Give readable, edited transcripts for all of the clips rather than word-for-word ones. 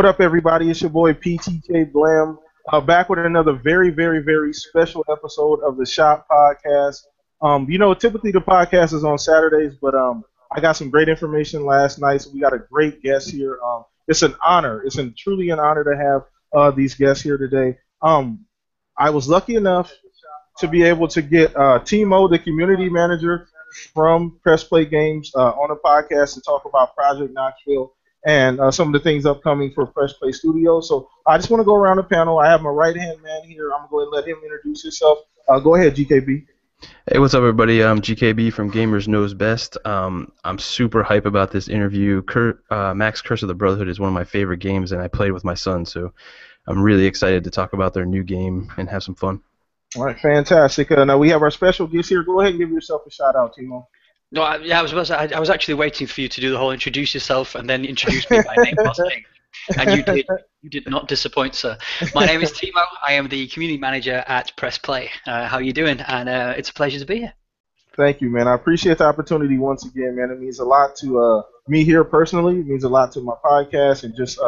What up, everybody? It's your boy PTK Blam, back with another very, very, very special episode of the Shop Podcast. Typically the podcast is on Saturdays, but I got some great information last night, so we got a great guest here. It's an honor. It's truly an honor to have these guests here today. I was lucky enough to be able to get Timo, the community manager from Press Play Games, on a podcast to talk about Project Knoxville and some of the things upcoming for Press Play Studios. So I just want to go around the panel. I have my right-hand man here. I'm going to go ahead and let him introduce himself. Go ahead, GKB. Hey, what's up, everybody? I'm GKB from Gamers Knows Best. I'm super hype about this interview. Max Curse of the Brotherhood is one of my favorite games, and I played with my son, so I'm really excited to talk about their new game and have some fun. All right, fantastic. Now we have our special guest here. Go ahead and give yourself a shout-out, Timo. No, I was actually waiting for you to do the whole introduce yourself and then introduce me by name plus thing. And you did not disappoint, sir. My name is Timo. I am the community manager at Press Play. How are you doing? And it's a pleasure to be here. Thank you, man. I appreciate the opportunity once again, man. It means a lot to me here personally. It means a lot to my podcast and just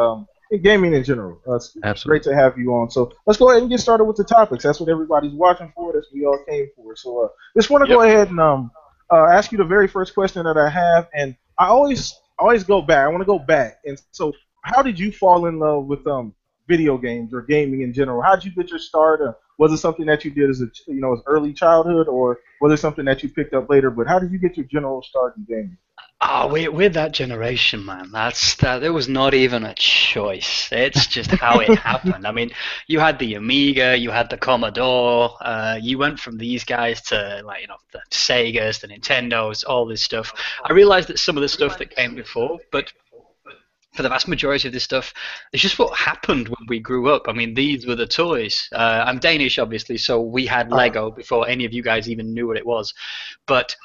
in gaming in general. It's great to have you on. So let's go ahead and get started with the topics. That's what everybody's watching for. That's what we all came for. So just want to go ahead and ask you the very first question that I have. And I always go back. I want to go back. And so how did you fall in love with video games or gaming in general? How did you get your start? Was it something that you did as as early childhood, or was it something that you picked up later? But how did you get your general start in gaming? Oh, we're that generation, man. There was not even a choice. It's just how it happened. I mean, you had the Amiga, you had the Commodore. You went from these guys to the Segas, the Nintendos, all this stuff. I realized that some of the stuff that came before, but for the vast majority of this stuff, it's just what happened when we grew up. I mean, these were the toys. I'm Danish, obviously, so we had Lego before any of you guys even knew what it was. But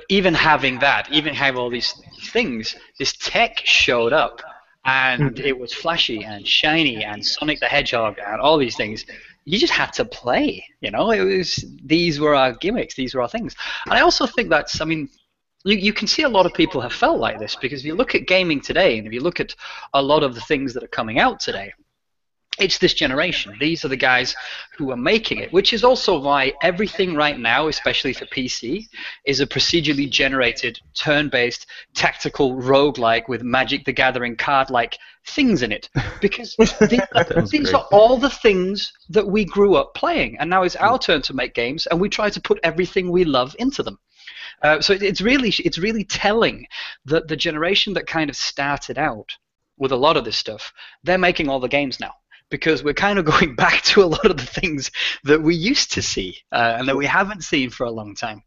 even having that, even having all these things, this tech showed up, and it was flashy and shiny and Sonic the Hedgehog and all these things. You just had to play, these were our gimmicks, these were our things. And I also think you can see a lot of people have felt like this, because if you look at gaming today, and if you look at a lot of the things that are coming out today, it's this generation. These are the guys who are making it, which is also why everything right now, especially for PC, is a procedurally generated, turn-based, tactical roguelike with Magic the Gathering card-like things in it. Because these are all the things that we grew up playing, and now it's our turn to make games, and we try to put everything we love into them. So it's really telling that the generation that kind of started out with a lot of this stuff, they're making all the games now, because we're kind of going back to a lot of the things that we used to see and that we haven't seen for a long time.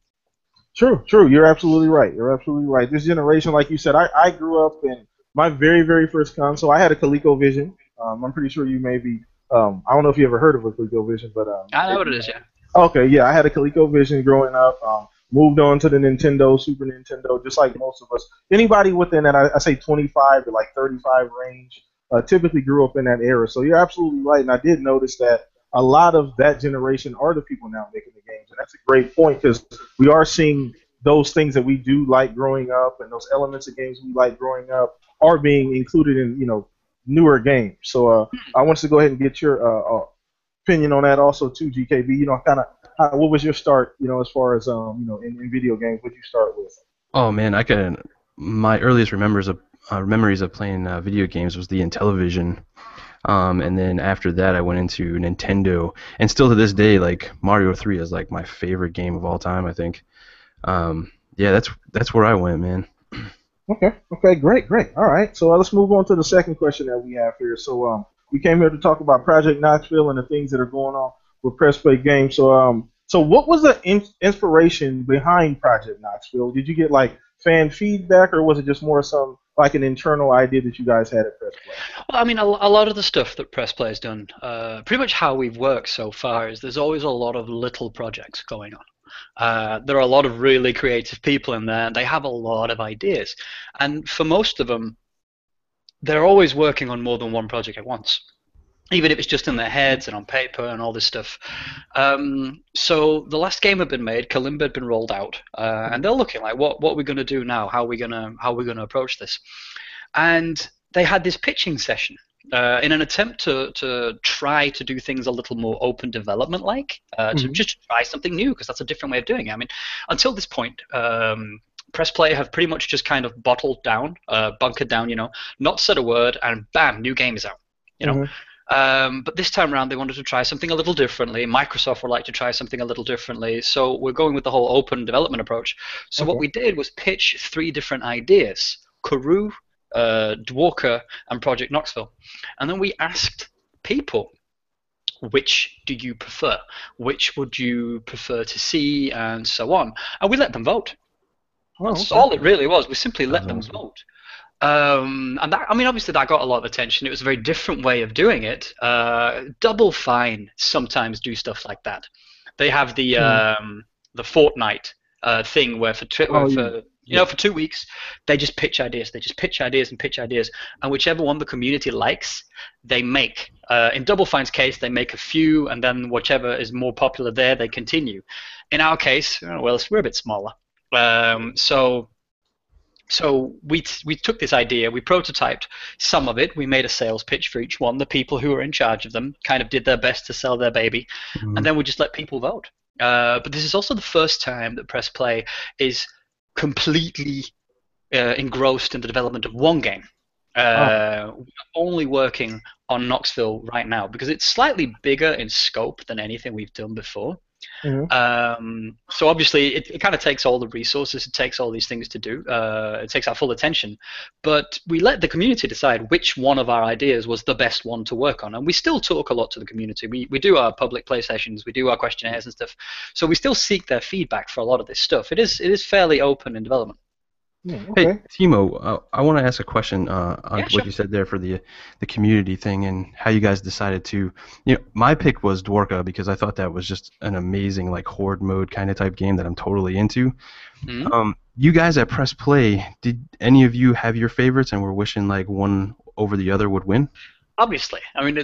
True. You're absolutely right. This generation, like you said, I grew up in my very, very first console. I had a ColecoVision. I'm pretty sure you may be. I don't know if you ever heard of a ColecoVision, but I know what it is, yeah. Okay, yeah, I had a ColecoVision growing up. Moved on to the Nintendo, Super Nintendo, just like most of us. Anybody within that, I say 25 to 35 range, typically grew up in that era. So you're absolutely right, and I did notice that a lot of that generation are the people now making the games, and that's a great point, because we are seeing those things that we do like growing up, and those elements of games we like growing up are being included in newer games. So I wanted to go ahead and get your opinion on that also too, GKB. What was your start, as far as in video games? What did you start with? Oh man, my earliest memories of playing video games was the Intellivision, and then after that I went into Nintendo, and still to this day, Mario 3 is my favorite game of all time, I think. That's where I went, man. Okay, great. All right, so let's move on to the second question that we have here. So we came here to talk about Project Knoxville and the things that are going on with Press Play Games. So what was the inspiration behind Project Knoxville? Did you get fan feedback, or was it just more some an internal idea that you guys had at Press Play? Well, I mean, a lot of the stuff that Press Play has done, pretty much how we've worked so far, is there's always a lot of little projects going on. There are a lot of really creative people in there, and they have a lot of ideas. And for most of them, they're always working on more than one project at once, even if it's just in their heads and on paper and all this stuff. So the last game had been made, Kalimba had been rolled out, and they're looking what are we going to do now? How are we going to approach this? And they had this pitching session in an attempt to try to do things a little more open development like, to just try something new, because that's a different way of doing it. I mean, until this point, Press Play have pretty much just kind of bottled down, bunkered down, not said a word, and bam, new game is out, but this time around, they wanted to try something a little differently. Microsoft would like to try something a little differently, so we're going with the whole open development approach. So what we did was pitch 3 different ideas: Karoo, Dwarka, and Project Knoxville. And then we asked people, which do you prefer? Which would you prefer to see, and so on. And we let them vote. That's all it really was. We simply let them vote. And that, I mean, obviously that got a lot of attention. It was a very different way of doing it. Double Fine sometimes do stuff like that. They have the Fortnite thing where for 2 weeks they just pitch ideas. They just pitch ideas and pitch ideas, and whichever one the community likes, they make. In Double Fine's case, they make a few, and then whichever is more popular there, they continue. In our case, well, we're a bit smaller. So we took this idea, we prototyped some of it, we made a sales pitch for each one. The people who were in charge of them kind of did their best to sell their baby, and then we just let people vote. But this is also the first time that Press Play is completely engrossed in the development of one game. We're only working on Knoxville right now because it's slightly bigger in scope than anything we've done before. So obviously it kind of takes all the resources, it takes all these things to do, it takes our full attention, but we let the community decide which one of our ideas was the best one to work on. And we still talk a lot to the community. We do our public play sessions, we do our questionnaires and stuff, so we still seek their feedback for a lot of this stuff. It is fairly open in development. Hey, Timo, I want to ask a question on what you said there for the community thing and how you guys decided to. My pick was Dwarka because I thought that was just an amazing like horde mode kind of type game that I'm totally into. You guys at Press Play, did any of you have your favorites and were wishing like one over the other would win? Obviously, I mean,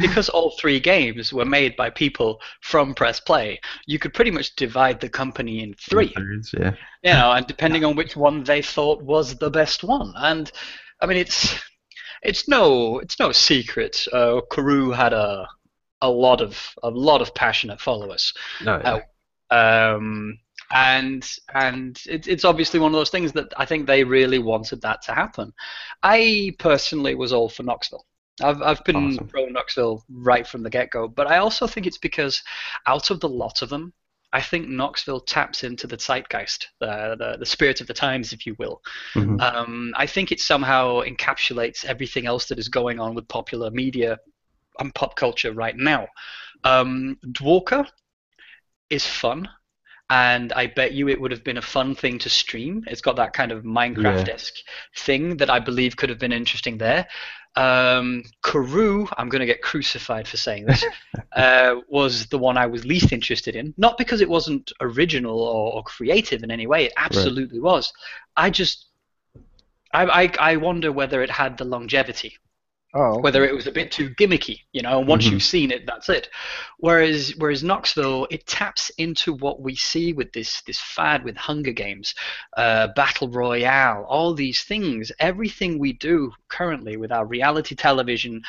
because all 3 games were made by people from Press Play, you could pretty much divide the company in 3. And depending on which one they thought was the best one. And I mean, it's no secret. Karoo had a lot of passionate followers. And it's obviously one of those things that I think they really wanted that to happen. I personally was all for Knoxville. I've been pro Knoxville right from the get-go, but I also think it's because out of the lot of them, I think Knoxville taps into the zeitgeist, the spirit of the times, if you will. I think it somehow encapsulates everything else that is going on with popular media and pop culture right now. Dwarka is fun, and I bet you it would have been a fun thing to stream. It's got that kind of Minecraft-esque thing that I believe could have been interesting there. Karoo, I'm going to get crucified for saying this, was the one I was least interested in. Not because it wasn't original or creative in any way. It absolutely was. I wonder whether it had the longevity. Whether it was a bit too gimmicky, and once you've seen it, that's it. Whereas Knoxville, it taps into what we see with this fad with Hunger Games, Battle Royale, all these things. Everything we do currently with our reality television,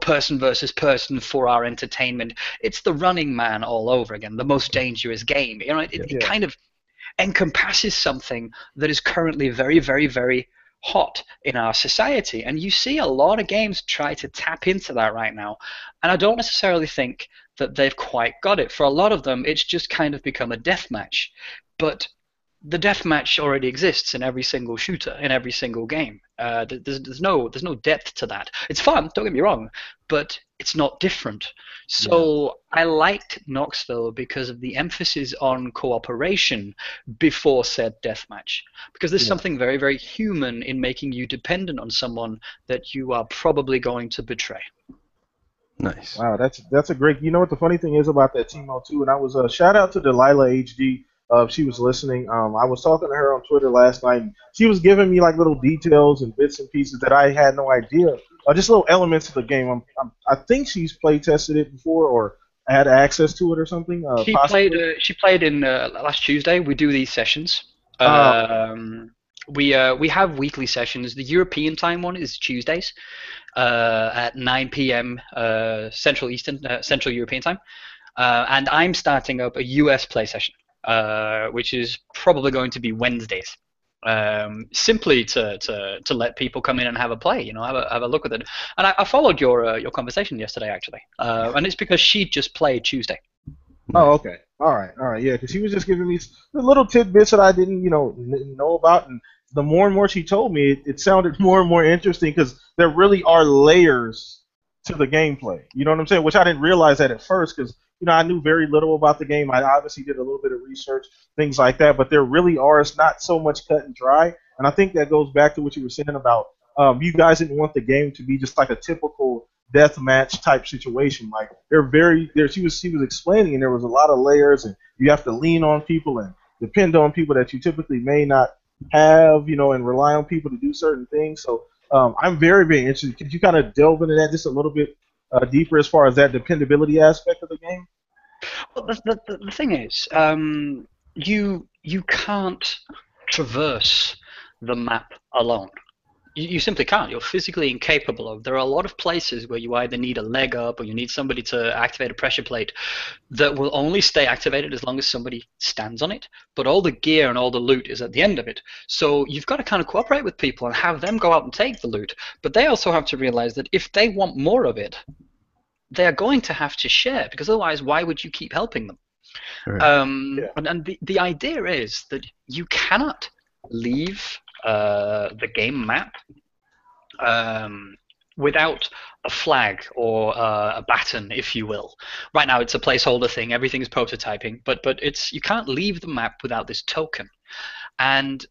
person versus person for our entertainment, it's the Running Man all over again, the most dangerous game. It kind of encompasses something that is currently very, very, very hot in our society, and you see a lot of games try to tap into that right now, and I don't necessarily think that they've quite got it. For a lot of them, it's just kind of become a deathmatch, but the deathmatch already exists in every single shooter, in every single game. There's no depth to that. It's fun, don't get me wrong, but it's not different. So I liked Knoxville because of the emphasis on cooperation before said deathmatch, because there's something very, very human in making you dependent on someone that you are probably going to betray. Nice. Wow, that's a great. You know what the funny thing is about that Timo too, and I was shout out to Delilah HD. She was listening. I was talking to her on Twitter last night, and she was giving me like little details and bits and pieces that I had no idea. Just little elements of the game. I think she's play tested it before, or had access to it or something. She played in last Tuesday. We do these sessions. We have weekly sessions. The European time one is Tuesdays at 9 p.m. Central European time, and I'm starting up a US play session, which is probably going to be Wednesdays. Simply to let people come in and have a play, have a look at it. And I followed your conversation yesterday actually, and it's because she just played Tuesday. Oh, okay. All right. Yeah, because she was just giving me the little tidbits that I didn't, know about, and the more and more she told me, it sounded more and more interesting because there really are layers to the gameplay. You know what I'm saying? Which I didn't realize that at first because I knew very little about the game. I obviously did a little bit of research, things like that, but there really are. It's not so much cut and dry, and I think that goes back to what you were saying about you guys didn't want the game to be just like a typical deathmatch type situation. Like she was explaining, and there was a lot of layers, and you have to lean on people and depend on people that you typically may not have, and rely on people to do certain things. So I'm very, very interested. Could you kind of delve into that just a little bit deeper as far as that dependability aspect of the game? Well, the thing is, you can't traverse the map alone. You simply can't. You're physically incapable of. There are a lot of places where you either need a leg up or you need somebody to activate a pressure plate that will only stay activated as long as somebody stands on it. But all the gear and all the loot is at the end of it. So you've got to kind of cooperate with people and have them go out and take the loot. But they also have to realize that if they want more of it, they're going to have to share, because otherwise why would you keep helping them? Right. And the idea is that you cannot leave the game map without a flag or a baton, if you will. Right now it's a placeholder thing, everything's prototyping, but you can't leave the map without this token. And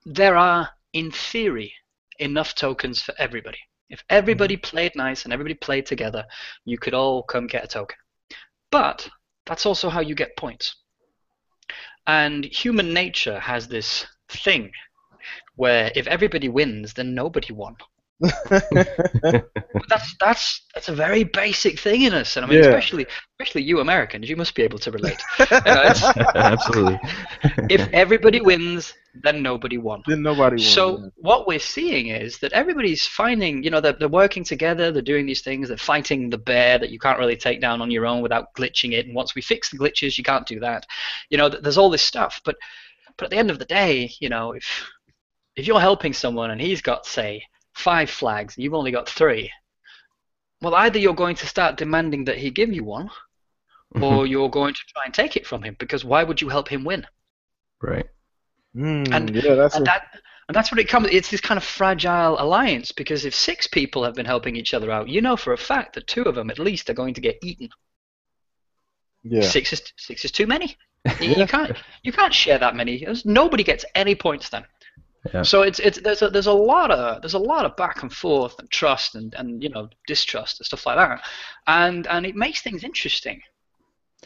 there are, in theory, enough tokens for everybody. If everybody played nice and everybody played together, you could all come get a token. But that's also how you get points. And human nature has this thing where if everybody wins, then nobody won. that's a very basic thing in us, and I mean, especially you Americans, you must be able to relate. Absolutely. If everybody wins, then nobody won. Then nobody won. So what we're seeing is that everybody's finding, they're working together, they're doing these things, they're fighting the bear that you can't really take down on your own without glitching it, and once we fix the glitches, you can't do that. There's all this stuff, but at the end of the day, if you're helping someone and he's got, say, 5 flags and you've only got 3, well, either you're going to start demanding that he give you one, or you're going to try and take it from him, because why would you help him win? Right. And that's what it comes. It's this kind of fragile alliance, because if 6 people have been helping each other out, you know for a fact that 2 of them at least are going to get eaten. Yeah. 6 is too many. You can't share that many. Nobody gets any points then. Yeah. So there's a lot of back and forth and trust and distrust and stuff like that, and it makes things interesting.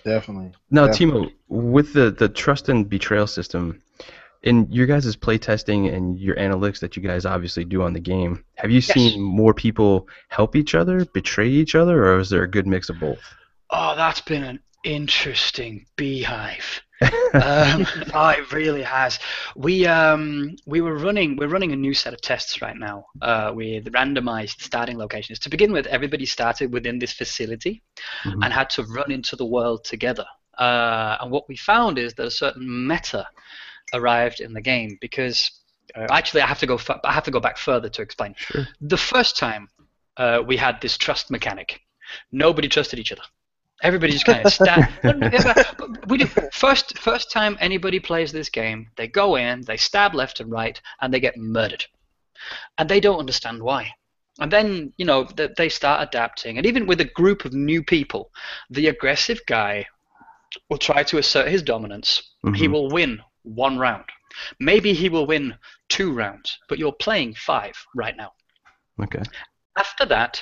Definitely. Now, Timo, with the trust and betrayal system, in your guys' playtesting and your analytics that you guys obviously do on the game, have you seen more people help each other, betray each other, or is there a good mix of both? Oh, that's been an interesting beehive. It really has. We're running a new set of tests right now with randomized starting locations. To begin with, everybody started within this facility and had to run into the world together. And what we found is that a certain meta arrived in the game, because actually I have to go back further to explain. Sure. The first time we had this trust mechanic, nobody trusted each other. Everybody just kind of first time anybody plays this game, they go in, they stab left and right, and they get murdered, and they don't understand why. And then they start adapting, and even with a group of new people, the aggressive guy will try to assert his dominance. He will win 1 round, maybe he will win 2 rounds, but you're playing 5 right now. Okay. After that,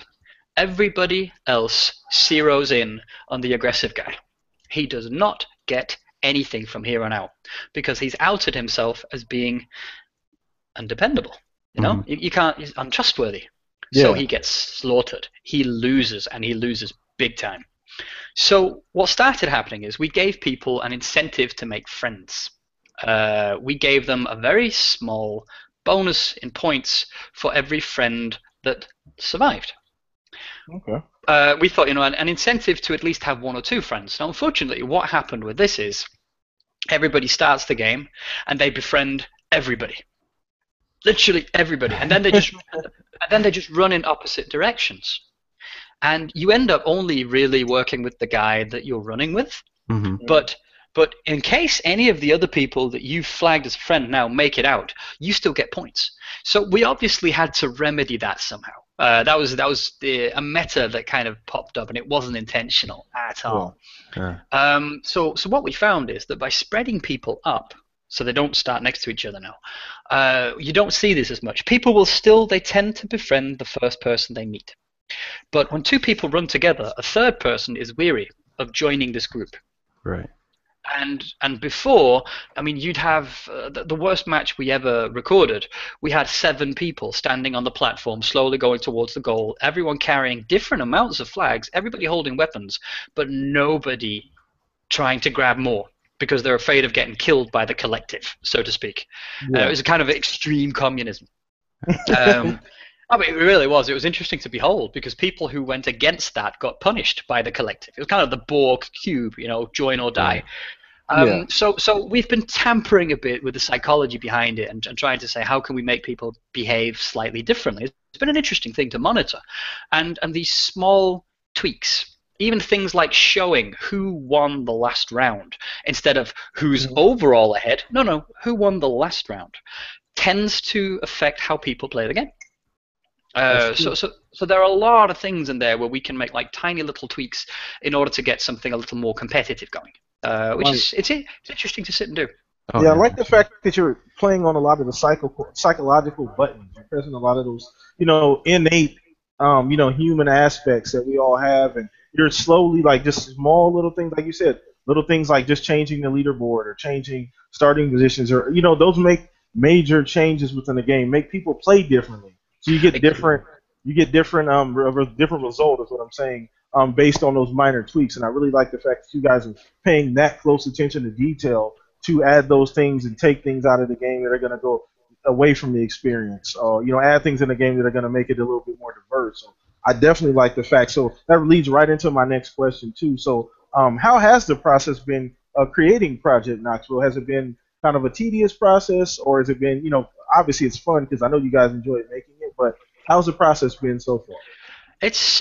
everybody else zeroes in on the aggressive guy. He does not get anything from here on out, because he's outed himself as being undependable. You can't. He's untrustworthy. Yeah. So he gets slaughtered. He loses, and he loses big time. So what started happening is we gave people an incentive to make friends. We gave them a very small bonus in points for every friend that survived. Okay. We thought, an incentive to at least have 1 or 2 friends. Now, unfortunately, what happened with this is everybody starts the game and they befriend everybody, literally everybody, and then they just run in opposite directions, and you end up only really working with the guy that you're running with. Mm-hmm. But in case any of the other people that you've flagged as a friend now make it out, you still get points. So we obviously had to remedy that somehow. That was a meta that kind of popped up, and it wasn't intentional at all. So what we found is that by spreading people up, so they don't start next to each other now, you don't see this as much. People will still, they tend to befriend the first person they meet. But when 2 people run together, a third person is weary of joining this group. Right. And before, I mean, you'd have the worst match we ever recorded. We had 7 people standing on the platform, slowly going towards the goal, everyone carrying different amounts of flags, everybody holding weapons, but nobody trying to grab more because they're afraid of getting killed by the collective, so to speak. Yeah. It was a kind of extreme communism. I mean, it really was. It was interesting to behold because people who went against that got punished by the collective. It was kind of the Borg cube, join or die. So we've been tampering a bit with the psychology behind it and trying to say how can we make people behave slightly differently. It's been an interesting thing to monitor. And these small tweaks, even things like showing who won the last round instead of who's overall ahead. No, who won the last round tends to affect how people play the game. So there are a lot of things in there where we can make like tiny little tweaks in order to get something a little more competitive going, which is it's interesting to sit and do. I like the fact that you're playing on a lot of the psychological buttons. You're pressing a lot of those, innate, human aspects that we all have, and you're slowly like just small little things, like you said, little things like just changing the leaderboard or changing starting positions, or those make major changes within the game, make people play differently. So you get different result is what I'm saying, based on those minor tweaks. And I really like the fact that you guys are paying that close attention to detail to add those things and take things out of the game that are going to go away from the experience. Add things in the game that are going to make it a little bit more diverse. So I definitely like the fact. So that leads right into my next question too. So how has the process been creating Project Knoxville? Has it been kind of a tedious process, or has it been, obviously it's fun because I know you guys enjoy making it, but how's the process been so far? It's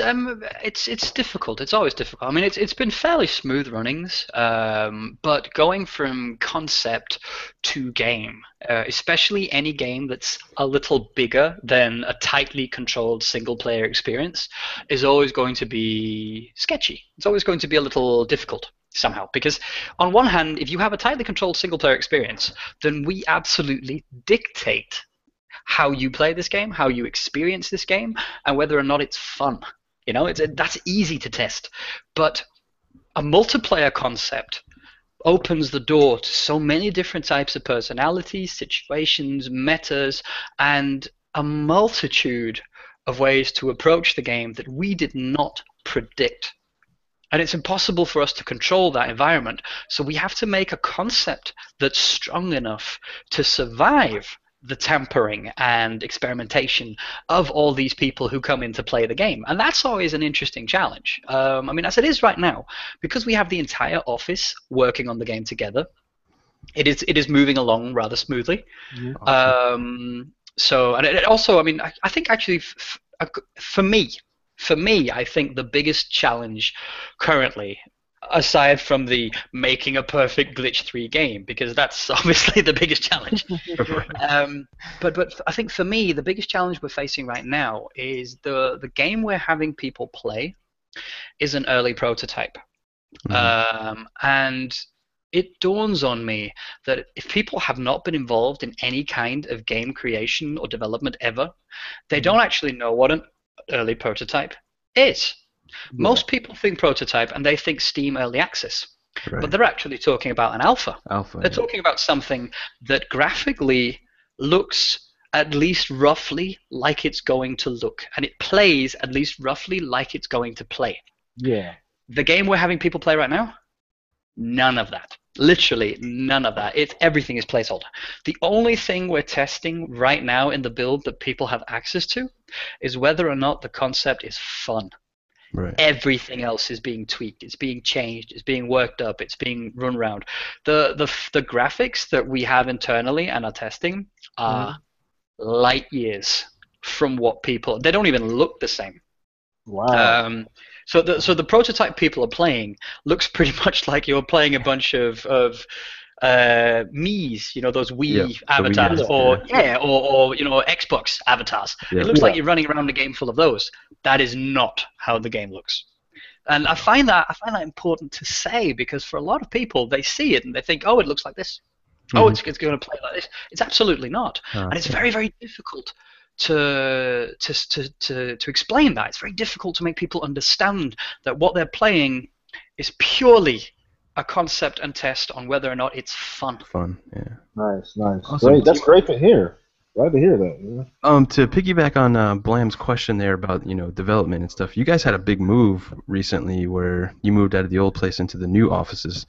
difficult. It's always difficult. I mean, it's been fairly smooth runnings, but going from concept to game, especially any game that's a little bigger than a tightly controlled single-player experience, is always going to be sketchy. It's always going to be a little difficult somehow, because on one hand, if you have a tightly controlled single-player experience, then we absolutely dictate how you play this game, how you experience this game, and whether or not it's fun. That's easy to test. But a multiplayer concept opens the door to so many different types of personalities, situations, metas, and a multitude of ways to approach the game that we did not predict. And it's impossible for us to control that environment. So we have to make a concept that's strong enough to survive the tampering and experimentation of all these people who come in to play the game. And that's always an interesting challenge. I mean, as it is right now, because we have the entire office working on the game together, it is moving along rather smoothly. Awesome. And it also, I mean, I think actually for me, I think the biggest challenge currently, aside from the making a perfect Glitch 3 game, because that's obviously the biggest challenge. But I think for me, the biggest challenge we're facing right now is the game we're having people play is an early prototype. And it dawns on me that if people have not been involved in any kind of game creation or development ever, they don't actually know what an early prototype is. Most people think prototype and they think Steam Early Access, but they're actually talking about an alpha. They're talking about something that graphically looks at least roughly like it's going to look, and it plays at least roughly like it's going to play. Yeah. The game we're having people play right now, none of that. Literally none of that. Everything is placeholder. The only thing we're testing right now in the build that people have access to is whether or not the concept is fun. Right. Everything else is being tweaked. It's being changed. It's being worked up. It's being run around. The graphics that we have internally and are testing are light years from what people. They don't even look the same. Wow. So the prototype people are playing looks pretty much like you're playing a bunch of Mii's, those Wii avatars, or Xbox avatars. Yeah. It looks like you're running around a game full of those. That is not how the game looks. And I find that important to say, because for a lot of people, they see it and they think, oh, it looks like this. Oh, it's going to play like this. It's absolutely not. And it's very, very difficult to explain that. It's very difficult to make people understand that what they're playing is purely a concept and test on whether or not it's fun. Yeah. Nice. Awesome. Great. That's great to hear. Glad to hear that. Yeah. To piggyback on Blam's question there about development and stuff, you guys had a big move recently where you moved out of the old place into the new offices.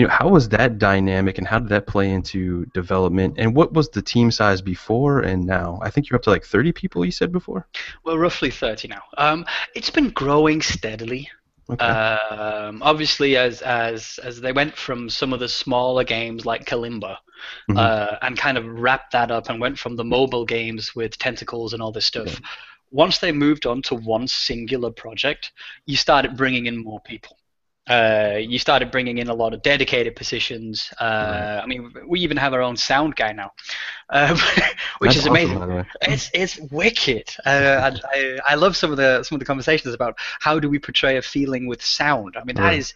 How was that dynamic, and how did that play into development? And what was the team size before and now? I think you're up to like 30 people. You said before. Well, roughly 30 now. It's been growing steadily. Okay. Obviously, as they went from some of the smaller games like Kalimba, and kind of wrapped that up and went from the mobile games with tentacles and all this stuff. Yeah. Once they moved on to one singular project, you started bringing in more people. You started bringing in a lot of dedicated positions. I mean, we even have our own sound guy now, which is amazing. Awesome, by the way. It's wicked. I love some of the conversations about how do we portray a feeling with sound. I mean, that is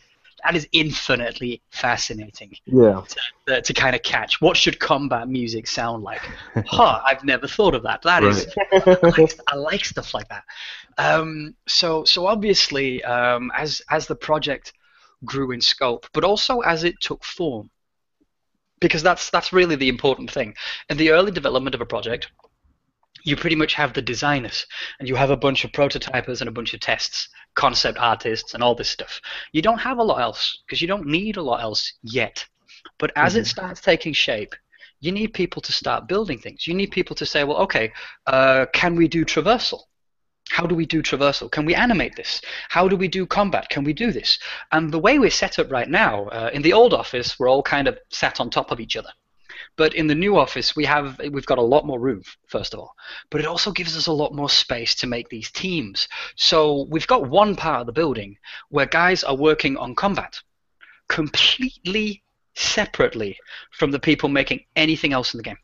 infinitely fascinating. Yeah. To kind of catch what should combat music sound like. I've never thought of that. That is, I like stuff like that. So obviously, as the project grew in scope, but also as it took form, because that's really the important thing. In the early development of a project, you pretty much have the designers, and you have a bunch of prototypers and a bunch of tests, concept artists, and all this stuff. You don't have a lot else, because you don't need a lot else yet. But as it starts taking shape, you need people to start building things. You need people to say, well, okay, can we do traversal? How do we do traversal? Can we animate this? How do we do combat? Can we do this? And the way we're set up right now, in the old office, we're all kind of sat on top of each other. But in the new office, we've got a lot more room, first of all. But it also gives us a lot more space to make these teams. So we've got one part of the building where guys are working on combat completely separately from the people making anything else in the game.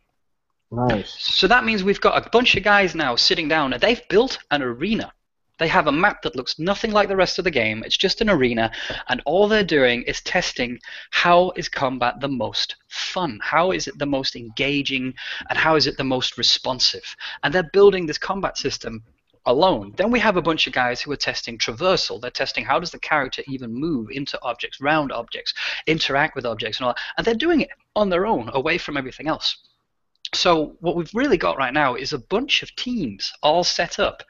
Nice. So that means we've got a bunch of guys now sitting down, and they've built an arena. They have a map that looks nothing like the rest of the game. It's just an arena, and all they're doing is testing how is combat the most fun, how is it the most engaging, and how is it the most responsive. And they're building this combat system alone. Then we have a bunch of guys who are testing traversal. They're testing how does the character even move into objects, round objects, interact with objects, and all that. And they're doing it on their own, away from everything else. So what we've really got right now is a bunch of teams all set up.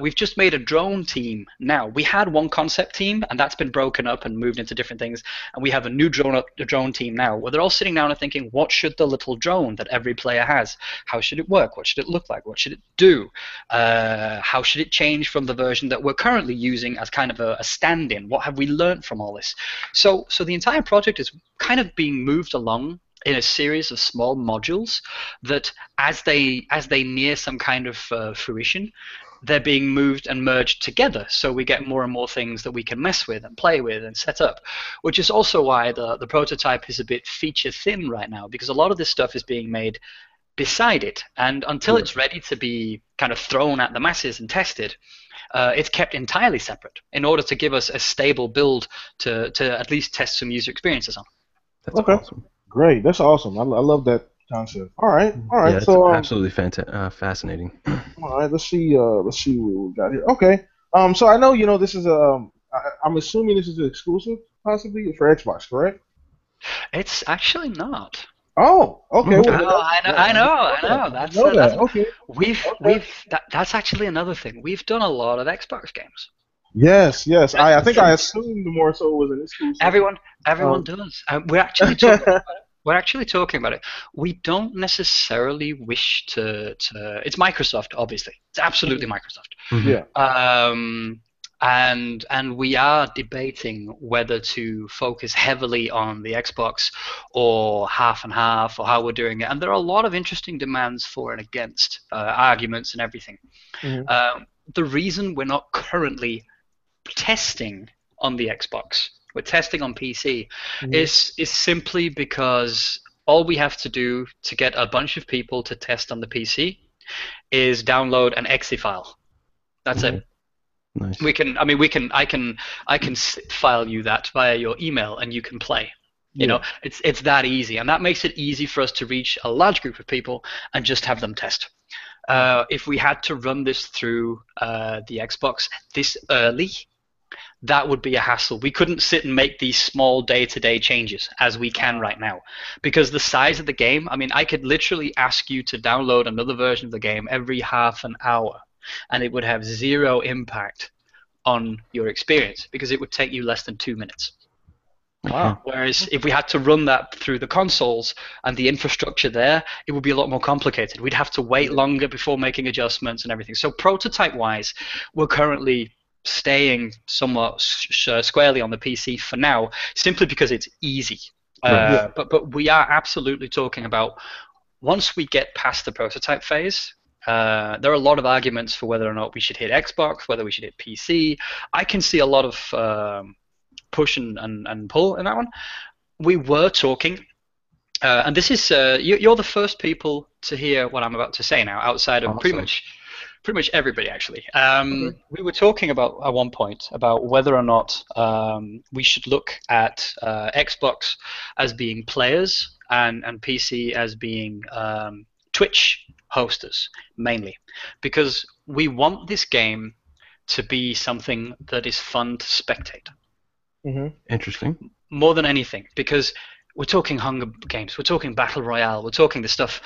We've just made a drone team now. We had one concept team, and that's been broken up and moved into different things. And we have a new drone team now, where they're all sitting down and thinking, what should the little drone that every player has? How should it work? What should it look like? What should it do? How should it change from the version that we're currently using as kind of a stand-in? What have we learned from all this? So the entire project is kind of being moved along in a series of small modules that, as they near some kind of fruition, they're being moved and merged together, so we get more and more things that we can mess with and play with and set up, which is also why the prototype is a bit feature thin right now, because a lot of this stuff is being made beside it, and until it's ready to be kind of thrown at the masses and tested, it's kept entirely separate in order to give us a stable build to at least test some user experiences on. That's awesome. Great. That's awesome. I love that concept. All right. Yeah, it's so absolutely fascinating. All right. Let's see what we got here. Okay. So I know this is I'm assuming this is an exclusive possibly for Xbox, correct? It's actually not. Oh, okay. Well, I know. That's okay. That's actually another thing. We've done a lot of Xbox games. Yes, yes. I think I assumed more so was an exclusive. Everyone does. We're actually talking. We're actually talking about it. We don't necessarily wish to. It's Microsoft, obviously. It's absolutely Microsoft. Yeah. And we are debating whether to focus heavily on the Xbox or half and half, or how we're doing it. And there are a lot of interesting demands for and against, arguments and everything. The reason we're not currently testing on the Xbox, we're testing on PC, is simply because all we have to do to get a bunch of people to test on the PC is download an exe file. That's it. Nice. I can file you that via your email, and you can play. You know, it's that easy, and that makes it easy for us to reach a large group of people and just have them test. If we had to run this through the Xbox this early, that would be a hassle. We couldn't sit and make these small day-to-day changes as we can right now, because the size of the game. I mean, I could literally ask you to download another version of the game every half an hour, and it would have zero impact on your experience because it would take you less than 2 minutes. Wow. Whereas if we had to run that through the consoles and the infrastructure there, it would be a lot more complicated. We'd have to wait longer before making adjustments and everything. So prototype-wise, we're currently staying somewhat squarely on the PC for now, simply because it's easy. But we are absolutely talking about, once we get past the prototype phase, there are a lot of arguments for whether or not we should hit Xbox, whether we should hit PC. I can see a lot of push and pull in that one. We were talking, and this is you're the first people to hear what I'm about to say now, outside of pretty much everybody actually. We were talking about at one point about whether or not we should look at Xbox as being players and PC as being Twitch hosters mainly, because we want this game to be something that is fun to spectate. Interesting. More than anything, because we're talking Hunger Games, we're talking Battle Royale, we're talking the stuff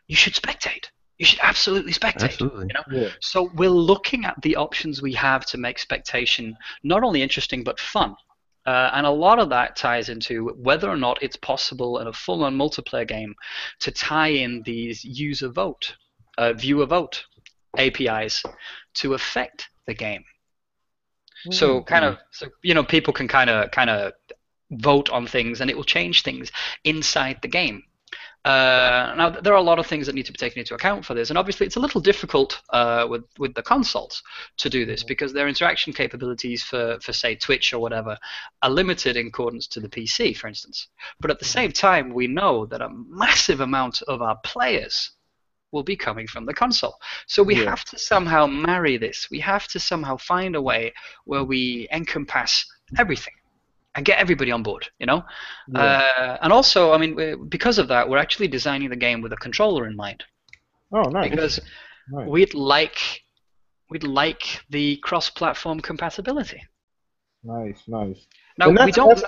you should spectate. You should absolutely spectate. Absolutely. You know? So we're looking at the options we have to make spectation not only interesting but fun. And a lot of that ties into whether or not it's possible in a full-on multiplayer game to tie in these user vote, viewer vote APIs to affect the game. So people can kind of vote on things, and it will change things inside the game. Now, there are a lot of things that need to be taken into account for this, and obviously it's a little difficult with the consoles to do this, because their interaction capabilities for say Twitch or whatever are limited in accordance to the PC, for instance. But at the same time, we know that a massive amount of our players will be coming from the console. So we have to somehow marry this. We have to somehow find a way where we encompass everything and get everybody on board, you know? And also, I mean, because of that, we're actually designing the game with a controller in mind. Oh, nice. Because we'd like the cross-platform compatibility. Nice. Now, we don't...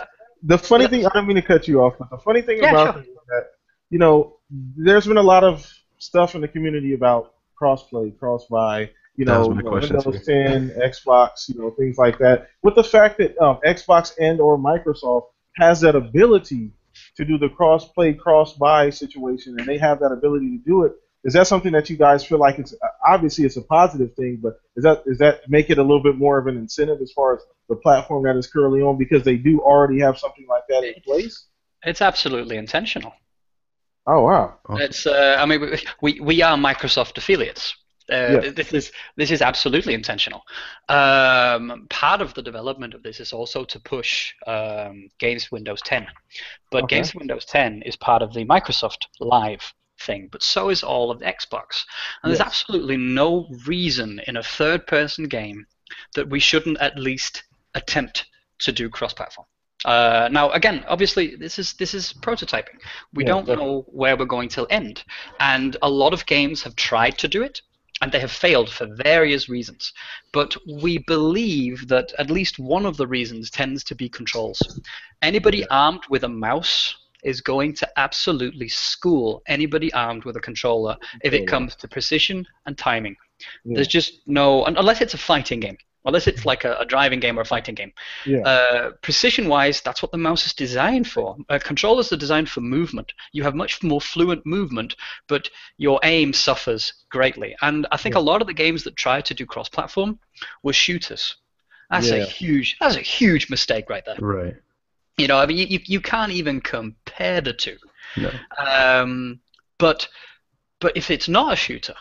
The funny thing, I don't mean to cut you off, but the funny thing about it is that, you know, there's been a lot of stuff in the community about cross-play, cross-buy, you know, Windows 10, Xbox, you know, things like that. With the fact that Xbox and or Microsoft has that ability to do the cross-play, cross-buy situation, and they have that ability to do it, is that something that you guys feel like it's obviously it's a positive thing, but does that make it a little bit more of an incentive as far as the platform that is currently on, because they do already have something like that in place? It's absolutely intentional. Oh wow! It's I mean, we are Microsoft affiliates. This is absolutely intentional. Part of the development of this is also to push Games for Windows 10, but Games for Windows 10 is part of the Microsoft Live thing, but so is all of the Xbox. And there's absolutely no reason in a third-person game that we shouldn't at least attempt to do cross-platform. Now, again, obviously, this is prototyping. We don't know where we're going to end, and a lot of games have tried to do it, and they have failed for various reasons. But we believe that at least one of the reasons tends to be controls. Anybody armed with a mouse is going to absolutely school anybody armed with a controller if it comes to precision and timing. There's just no, unless it's a fighting game, unless it's like a driving game or a fighting game. Yeah. Precision-wise, that's what the mouse is designed for. Controllers are designed for movement. You have much more fluent movement, but your aim suffers greatly. And I think a lot of the games that try to do cross-platform were shooters. That's a huge mistake right there. Right. You know, I mean, you can't even compare the two. No. But if it's not a shooter,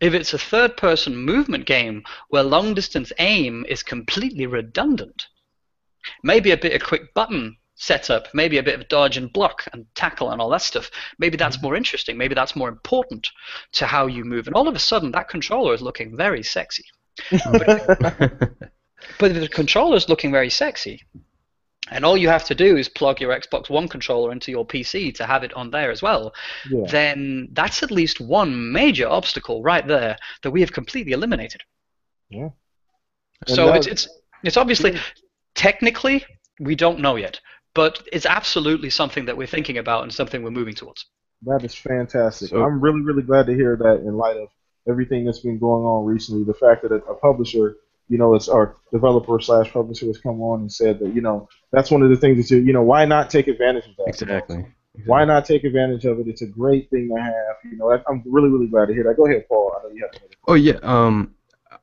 if it's a third-person movement game where long-distance aim is completely redundant, maybe a bit of quick button setup, maybe a bit of dodge and block and tackle and all that stuff, maybe that's more interesting, maybe that's more important to how you move. And all of a sudden, that controller is looking very sexy. But if the controller is looking very sexy, and all you have to do is plug your Xbox One controller into your PC to have it on there as well, then that's at least one major obstacle right there that we have completely eliminated. Yeah. So it's obviously, technically, we don't know yet, but it's absolutely something that we're thinking about and something we're moving towards. That is fantastic. So, I'm really, really glad to hear that in light of everything that's been going on recently. The fact that a publisher, you know, it's our developer / publisher has come on and said that, you know, that's one of the things that you know, why not take advantage of that? Exactly. Why not take advantage of it? It's a great thing to have. You know, I'm really, really glad to hear that. Go ahead, Paul. I know you have to. Oh yeah.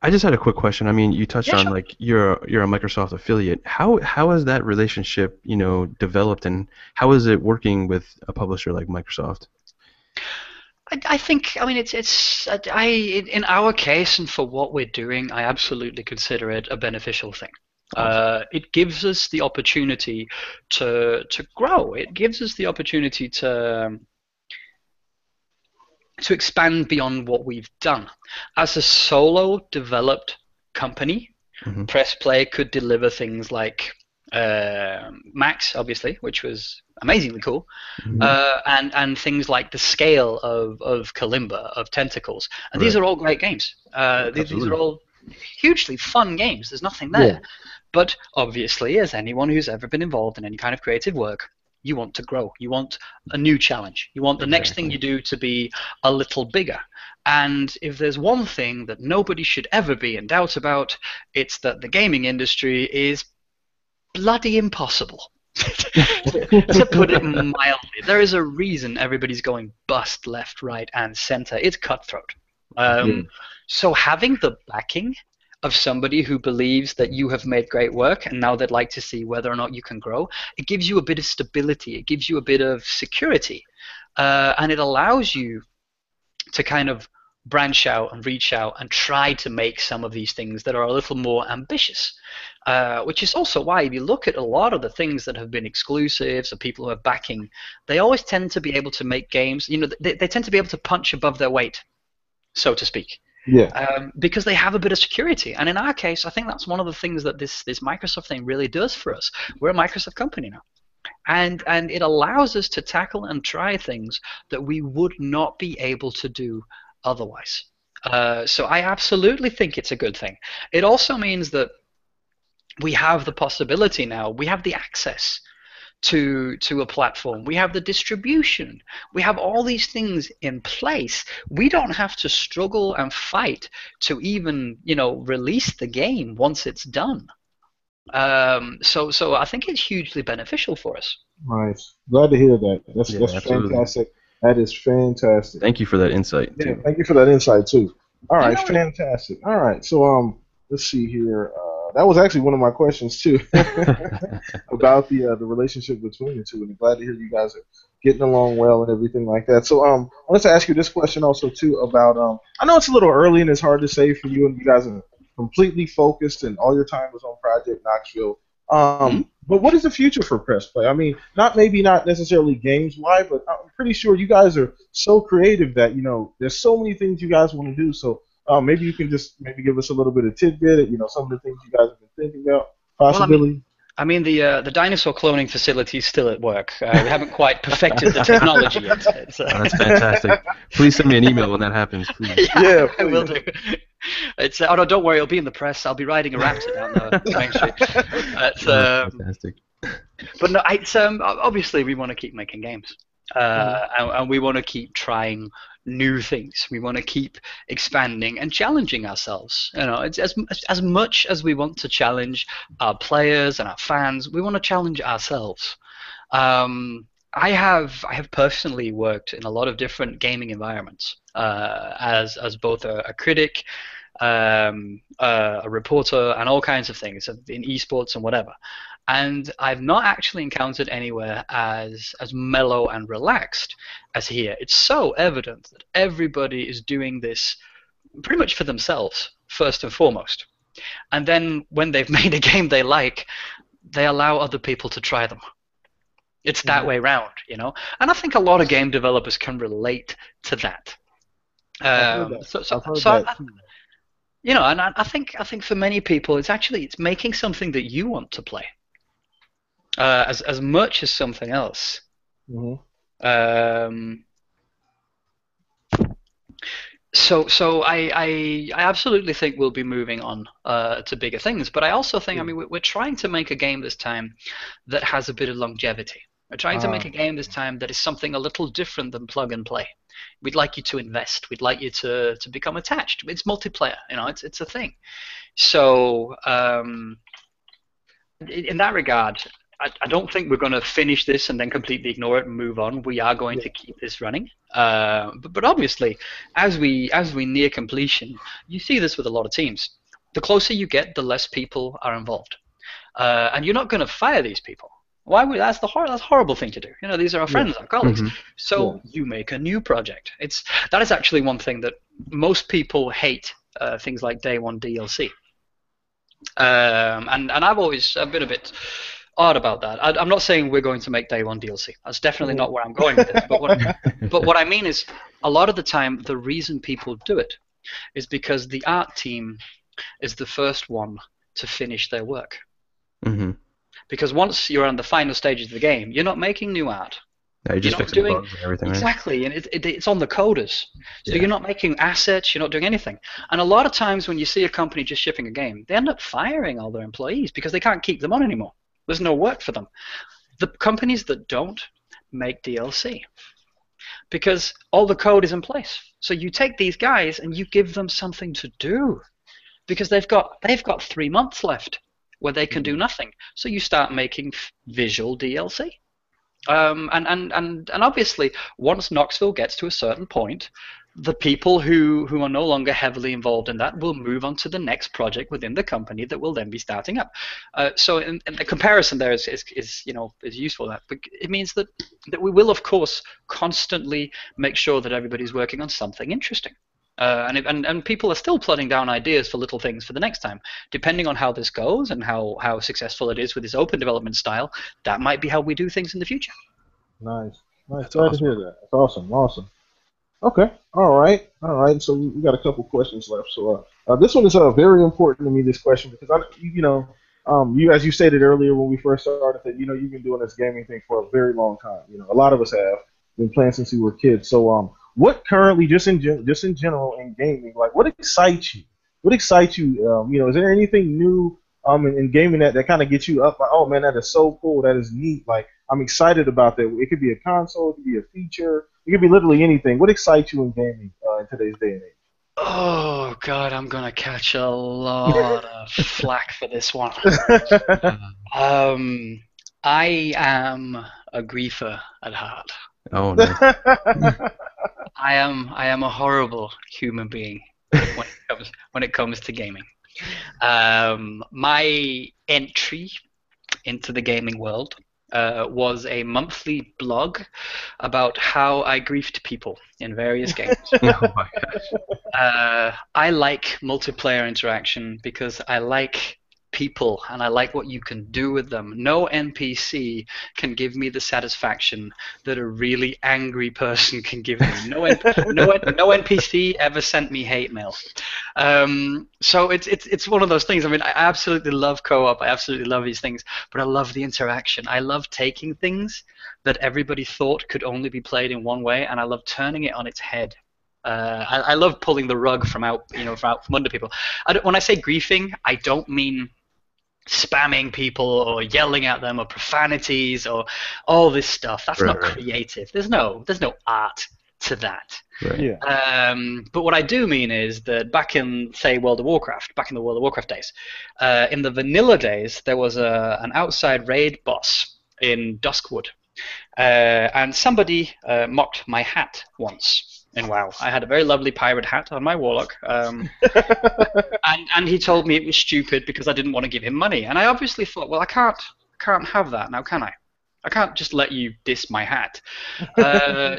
I just had a quick question. I mean, you touched on like you're a Microsoft affiliate. How has that relationship, you know, developed, and how is it working with a publisher like Microsoft? I think, I mean, in our case and for what we're doing, I absolutely consider it a beneficial thing. It gives us the opportunity to grow. It gives us the opportunity to expand beyond what we've done. As a solo developed company, Press Play could deliver things like Max, obviously, which was amazingly cool, and things like the scale of Kalimba, of Tentacles, and these are all great games. These are all hugely fun games. There's nothing there, but obviously, as anyone who's ever been involved in any kind of creative work, you want to grow. You want a new challenge. You want the next thing you do to be a little bigger. And if there's one thing that nobody should ever be in doubt about, it's that the gaming industry is bloody impossible. To put it mildly, there is a reason everybody's going bust left, right, and center. It's cutthroat. So having the backing of somebody who believes that you have made great work and now they'd like to see whether or not you can grow, it gives you a bit of stability. It gives you a bit of security, and it allows you to kind of branch out and reach out and try to make some of these things that are a little more ambitious, which is also why if you look at a lot of the things that have been exclusives or people who are backing, they always tend to be able to make games, you know, they tend to be able to punch above their weight, so to speak. Because they have a bit of security. And in our case, I think that's one of the things that this Microsoft thing really does for us. We're a Microsoft company now. And it allows us to tackle and try things that we would not be able to do otherwise. So I absolutely think it's a good thing. It also means that we have the possibility now, we have the access to a platform, we have the distribution, we have all these things in place. We don't have to struggle and fight to even, you know, release the game once it's done. So I think it's hugely beneficial for us. Nice. Glad to hear that. That's fantastic. That is fantastic. Thank you for that insight. Yeah, thank you for that insight too. All right, fantastic. All right, so let's see here. That was actually one of my questions too, about the relationship between the two, and I'm glad to hear you guys are getting along well and everything like that. So I wanted to ask you this question also too about I know it's a little early and it's hard to say for you, and you guys are completely focused and all your time was on Project Knoxville. But what is the future for Press Play? I mean, not necessarily games-wise, but I'm pretty sure you guys are so creative that, you know, there's so many things you guys want to do. So maybe you can just give us a little bit of tidbit, you know, some of the things you guys have been thinking about, possibility. Well, I mean the dinosaur cloning facility is still at work. We haven't quite perfected the technology yet. That's fantastic. Please send me an email when that happens, please. Yeah, I will do. It's oh no, don't worry, it'll be in the press. I'll be riding a raptor down the Main Street. It's fantastic. But no, it's obviously we want to keep making games, and we want to keep trying new things. We want to keep expanding and challenging ourselves. You know, it's as much as we want to challenge our players and our fans, we want to challenge ourselves. I have personally worked in a lot of different gaming environments as both a critic, a reporter, and all kinds of things in esports and whatever. And I've not actually encountered anywhere as mellow and relaxed as here. It's so evident that everybody is doing this pretty much for themselves, first and foremost. And then when they've made a game they like, they allow other people to try them. It's that way round, you know? And I think a lot of game developers can relate to that. You know, and I think for many people, it's making something that you want to play, as much as something else. So I absolutely think we'll be moving on to bigger things, but I also think, I mean, we're trying to make a game this time that has a bit of longevity. We're trying to make a game this time that is something a little different than plug and play. We'd like you to invest. We'd like you to become attached. It's multiplayer, you know. It's a thing. So in that regard, I don't think we're going to finish this and then completely ignore it and move on. We are going to keep this running. But obviously, as we near completion, you see this with a lot of teams. The closer you get, the less people are involved, and you're not going to fire these people. Why would that's a horrible thing to do? You know, these are our friends, our colleagues. So you make a new project. That is actually one thing that most people hate. Things like day one DLC. And I've been a bit odd about that. I'm not saying we're going to make day one DLC. That's definitely not where I'm going with this. But what I mean is, a lot of the time, the reason people do it is because the art team is the first one to finish their work. Because once you're on the final stages of the game, you're not making new art. Yeah, you're just fixing bugs and everything. Exactly, right? And it's on the coders. So you're not making assets, you're not doing anything. And a lot of times when you see a company just shipping a game, they end up firing all their employees because they can't keep them on anymore. There's no work for them. The companies that don't make DLC because all the code is in place. So you take these guys and you give them something to do because they've got 3 months left where they can do nothing. So you start making visual DLC. And obviously, once Knoxville gets to a certain point, the people who are no longer heavily involved in that will move on to the next project within the company that will then be starting up. So in the comparison there is useful. But it means that we will, of course, constantly make sure that everybody's working on something interesting. And people are still plotting down ideas for little things for the next time. Depending on how this goes and how successful it is with this open development style, that might be how we do things in the future. Nice. Glad to hear that. That's awesome. Okay. All right. So we got a couple questions left. So this one is very important to me. This question because you as you stated earlier when we first started that you've been doing this gaming thing for a very long time. A lot of us have been playing since we were kids. So what currently, just in general in gaming, like what excites you? Is there anything new in gaming that kind of gets you up? Like, oh man, that is so cool. That is neat. Like I'm excited about that. It could be a console. It could be a feature. It could be literally anything. What excites you in gaming in today's day and age? Oh God, I'm gonna catch a lot of flack for this one. I am a griefer at heart. Oh no. I am a horrible human being when it comes to gaming. My entry into the gaming world was a monthly blog about how I griefed people in various games. Oh my gosh. I like multiplayer interaction because I like people and I like what you can do with them. No NPC can give me the satisfaction that a really angry person can give me. No NPC ever sent me hate mail. So it's one of those things. I mean, I absolutely love co-op. I absolutely love these things, but I love the interaction. I love taking things that everybody thought could only be played in one way, and I love turning it on its head. I love pulling the rug from under people. When I say griefing, I don't mean spamming people or yelling at them or profanities or all this stuff. That's not creative. There's no art to that. Right. Yeah. But what I do mean is that back in, say, World of Warcraft, back in the World of Warcraft days, in the vanilla days, there was an outside raid boss in Duskwood, and somebody mocked my hat once in WoW. I had a very lovely pirate hat on my warlock, and he told me it was stupid because I didn't want to give him money. And I obviously thought, well, I can't have that now, can I? I can't just let you diss my hat.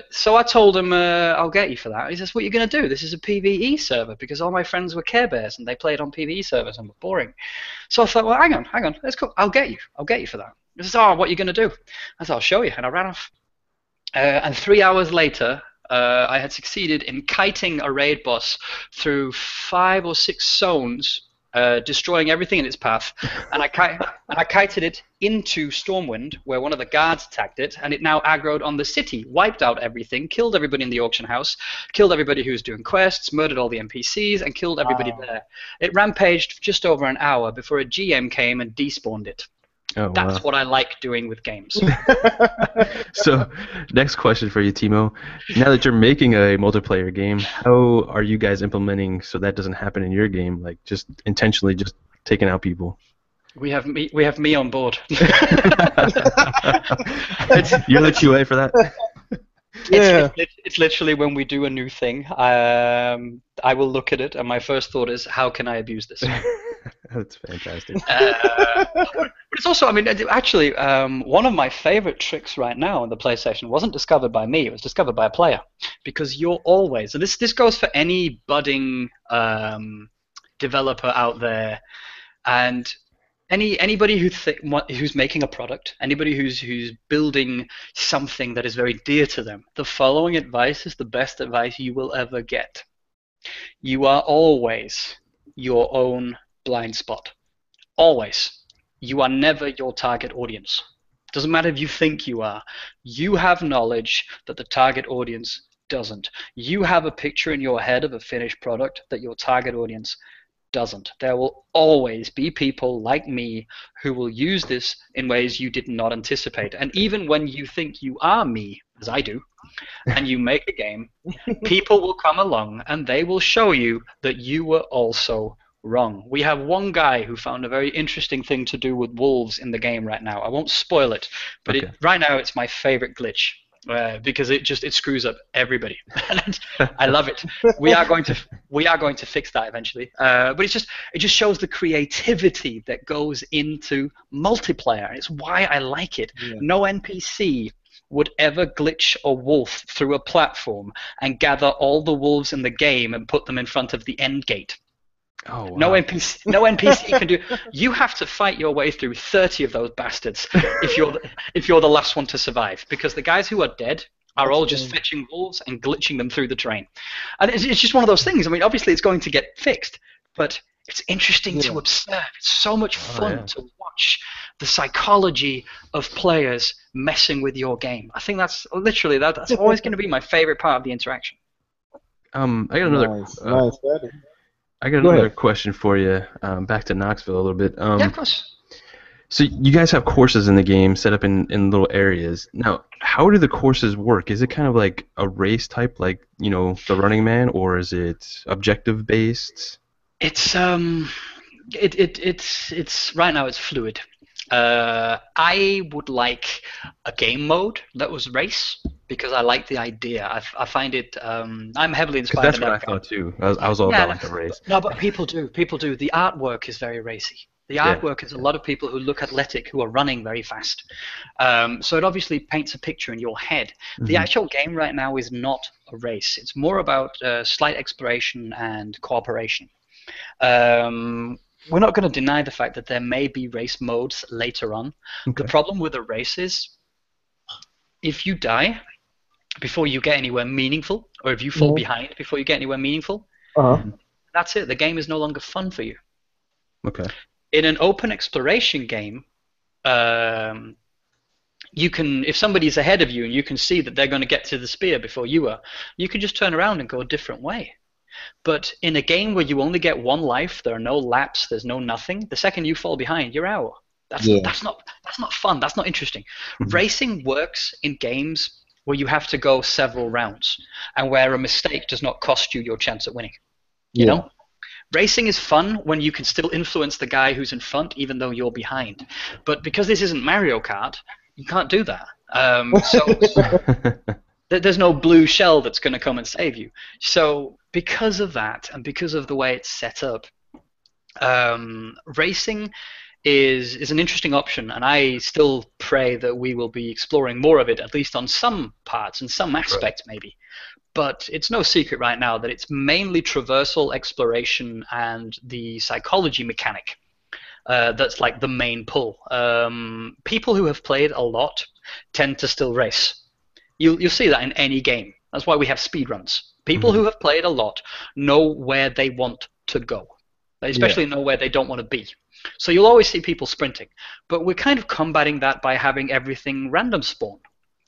So I told him, I'll get you for that. He says, what are you going to do? This is a PvE server, because all my friends were Care Bears and they played on PvE servers and were boring. So I thought, well, hang on, let's go. I'll get you for that. He says, oh, what are you going to do? I said, I'll show you. And I ran off. And 3 hours later, I had succeeded in kiting a raid boss through 5 or 6 zones, destroying everything in its path, and I kited it into Stormwind, where one of the guards attacked it, and it now aggroed on the city, wiped out everything, killed everybody in the auction house, killed everybody who was doing quests, murdered all the NPCs, and killed everybody there. It rampaged for just over an hour before a GM came and despawned it. Oh, That's wow. what I like doing with games. So, next question for you, Timo. Now that you're making a multiplayer game, how are you guys implementing so that doesn't happen in your game? Like, just intentionally just taking out people? We have me on board. You're the QA for that? Yeah. It's literally when we do a new thing, I will look at it, and my first thought is, how can I abuse this? That's fantastic. But it's also, I mean, actually, one of my favorite tricks right now on the PlayStation wasn't discovered by me. It was discovered by a player, because you're always, and this goes for any budding developer out there, and anybody who's making a product, anybody who's building something that is very dear to them. The following advice is the best advice you will ever get. You are always your own blind spot. Always. You are never your target audience. Doesn't matter if you think you are. You have knowledge that the target audience doesn't. You have a picture in your head of a finished product that your target audience doesn't. There will always be people like me who will use this in ways you did not anticipate. And even when you think you are me, as I do, and you make a game, people will come along and they will show you that you were also wrong. We have one guy who found a very interesting thing to do with wolves in the game right now. I won't spoil it, but Okay. right now it's my favorite glitch. Because it screws up everybody. I love it. We are going to fix that eventually. But it just shows the creativity that goes into multiplayer. It's why I like it. Yeah. No NPC would ever glitch a wolf through a platform and gather all the wolves in the game and put them in front of the end gate. Oh, wow. No NPC can do. You have to fight your way through 30 of those bastards if you're the last one to survive, because the guys who are dead are all just fetching wolves and glitching them through the terrain. And it's just one of those things. I mean, obviously it's going to get fixed, but it's interesting to observe. It's so much fun to watch the psychology of players messing with your game. I think that's always going to be my favorite part of the interaction. I got another. Nice. I got another question for you. Back to Knoxville a little bit. Yeah, of course. So you guys have courses in the game set up in little areas. Now, how do the courses work? Is it kind of like a race type, like the Running Man, or is it objective based? It's it's right now it's fluid. I would like a game mode that was race, because I like the idea. I find it. I'm heavily inspired. That's what I thought too. I was all about like a race. No, but people do. The artwork is very racy. The artwork is a lot of people who look athletic, who are running very fast. So it obviously paints a picture in your head. Mm-hmm. The actual game right now is not a race. It's more about slight exploration and cooperation. We're not going to deny the fact that there may be race modes later on. Okay. The problem with a race is, if you die before you get anywhere meaningful, or if you fall behind before you get anywhere meaningful, that's it. The game is no longer fun for you. Okay. In an open exploration game, you can, if somebody's ahead of you and you can see that they're going to get to the spear before you are, you can just turn around and go a different way. But in a game where you only get one life, there are no laps, there's no nothing. The second you fall behind, you're out. That's not fun. That's not interesting. Mm-hmm. Racing works in games where you have to go several rounds, and where a mistake does not cost you your chance at winning. You know? Racing is fun when you can still influence the guy who's in front, even though you're behind. But because this isn't Mario Kart, you can't do that. There's no blue shell that's going to come and save you. So because of that, and because of the way it's set up, racing is an interesting option, and I still pray that we will be exploring more of it, at least on some parts and some aspects, maybe. But it's no secret right now that it's mainly traversal, exploration, and the psychology mechanic that's like the main pull. People who have played a lot tend to still race. You'll see that in any game. That's why we have speedruns. People who have played a lot know where they want to go. They especially know where they don't want to be. So you'll always see people sprinting. But we're kind of combating that by having everything random spawn.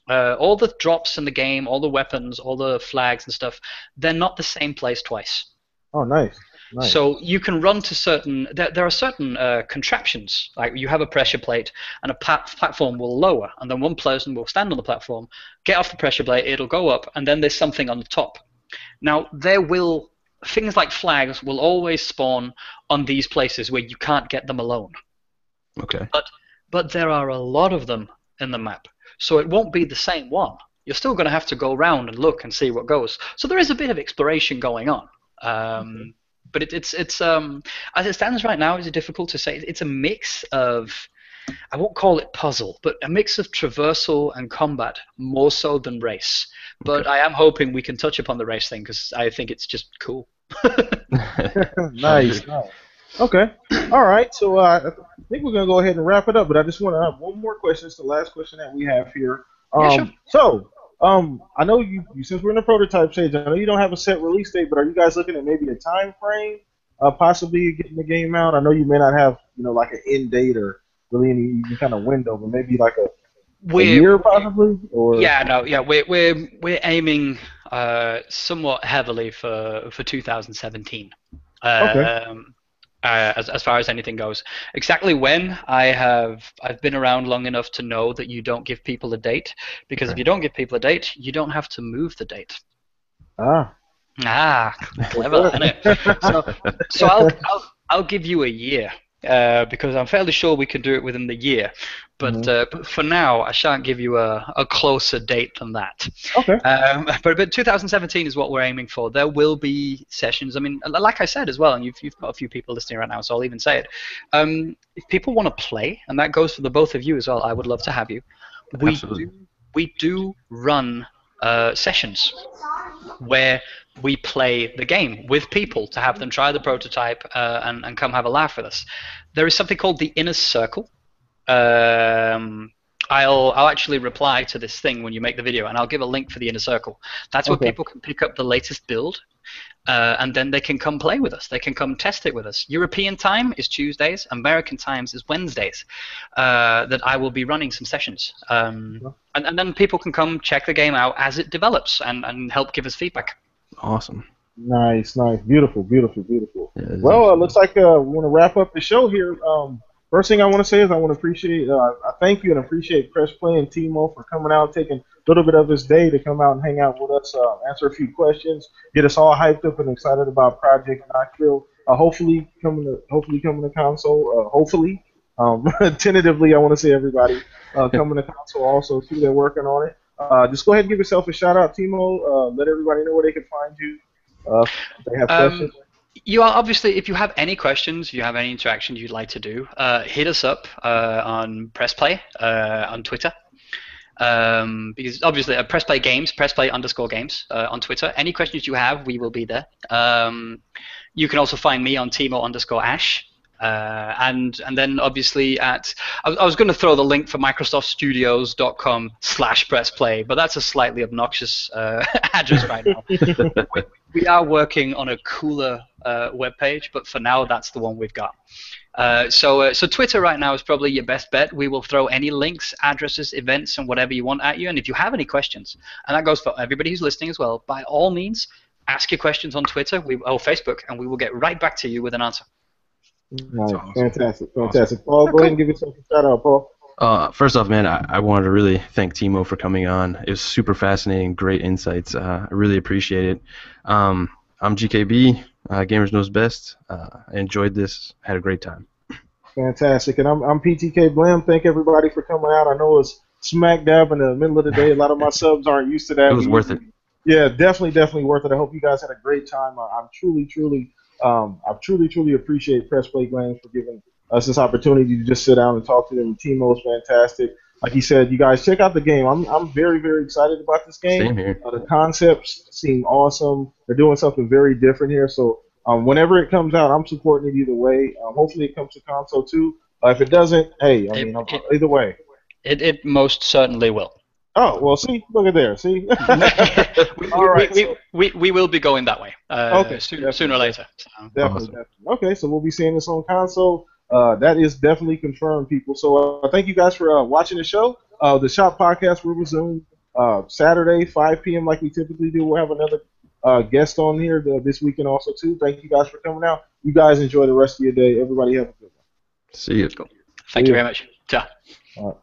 All the drops in the game, all the weapons, all the flags and stuff, they're not the same place twice. Oh, nice. Nice. So you can run to certain. There are certain contraptions. Like you have a pressure plate, and a platform will lower, and then one person will stand on the platform, get off the pressure plate, it'll go up, and then there's something on the top. Now things like flags will always spawn on these places where you can't get them alone. Okay. But there are a lot of them in the map, so it won't be the same one. You're still going to have to go around and look and see what goes. So there is a bit of exploration going on. But it's as it stands right now, it's difficult to say. It's a mix of, I won't call it puzzle, but a mix of traversal and combat more so than race. But I am hoping we can touch upon the race thing because I think it's just cool. Nice. Okay. All right. So I think we're gonna go ahead and wrap it up. But I just want to have one more question. It's the last question that we have here. Yeah, sure. So I know you since we're in the prototype stage, I know you don't have a set release date, but are you guys looking at maybe a time frame, possibly getting the game out? I know you may not have like an end date or really any kind of window, but maybe like a year possibly. Or we're aiming somewhat heavily for 2017. Okay. As far as anything goes. Exactly when, I've been around long enough to know that you don't give people a date, because if you don't give people a date, you don't have to move the date. Clever, isn't it? So I'll give you a year, because I'm fairly sure we can do it within the year. But for now, I shan't give you a closer date than that. Okay. But 2017 is what we're aiming for. There will be sessions. I mean, like I said as well, and you've got a few people listening right now, so I'll even say it. If people want to play, and that goes for the both of you as well, I would love to have you. We do run sessions where we play the game with people to have them try the prototype and come have a laugh with us. There is something called the Inner Circle. I'll actually reply to this thing when you make the video, and I'll give a link for the Inner Circle. That's where people can pick up the latest build, and then they can come play with us. They can come test it with us. European time is Tuesdays. American times is Wednesdays. That I will be running some sessions, and then people can come check the game out as it develops and help give us feedback. Awesome. Nice. Beautiful. Yeah, well, it looks like we want to wrap up the show here. First thing I want to say is I want to appreciate, I thank you and appreciate Press Play and Timo for coming out, taking a little bit of his day to come out and hang out with us, answer a few questions, get us all hyped up and excited about Project Knoxville. Hopefully coming to console. Hopefully, tentatively, I want to say everybody coming to console also too. They're working on it. Just go ahead and give yourself a shout out, Timo. Let everybody know where they can find you. If they have questions. You are obviously, if you have any questions, if you have any interactions you'd like to do, hit us up on PressPlay on Twitter. Because obviously, PressPlay Games, PressPlay_games on Twitter. Any questions you have, we will be there. You can also find me on Timo_Ash. And then obviously I was going to throw the link for microsoftstudios.com/pressplay, but that's a slightly obnoxious address right now. We are working on a cooler webpage, but for now that's the one we've got. So Twitter right now is probably your best bet. We will throw any links, addresses, events, and whatever you want at you. And if you have any questions, and that goes for everybody who's listening as well, by all means, ask your questions on Twitter or Facebook, and we will get right back to you with an answer. Nice. Fantastic. Paul, go ahead and give yourself a shout out, Paul. First off, man, I wanted to really thank Timo for coming on. It was super fascinating, great insights. I really appreciate it. I'm GKB, Gamers Knows Best. I enjoyed this, had a great time. Fantastic. And I'm PTK Blam. Thank everybody for coming out. I know it's smack dab in the middle of the day. A lot of my subs aren't used to that. It was worth it. Yeah, definitely worth it. I hope you guys had a great time. I truly appreciate Press Play Games for giving us this opportunity to just sit down and talk to them. Timo's fantastic. Like he said, you guys check out the game. I'm very excited about this game. Same here. The concepts seem awesome. They're doing something very different here. So whenever it comes out, I'm supporting it either way. Hopefully it comes to console too. If it doesn't, hey, either way. It most certainly will. Oh, well, see, look at there, see? All right. We will be going that way. Okay, sooner or later. So. Definitely. Okay, so we'll be seeing this on console. That is definitely confirmed, people. So thank you guys for watching the show. The Shop Podcast will resume Saturday, 5 p.m. like we typically do. We'll have another guest on here this weekend also, too. Thank you guys for coming out. You guys enjoy the rest of your day. Everybody have a good one. See you. Cool. Thank you very much. Ciao. All right.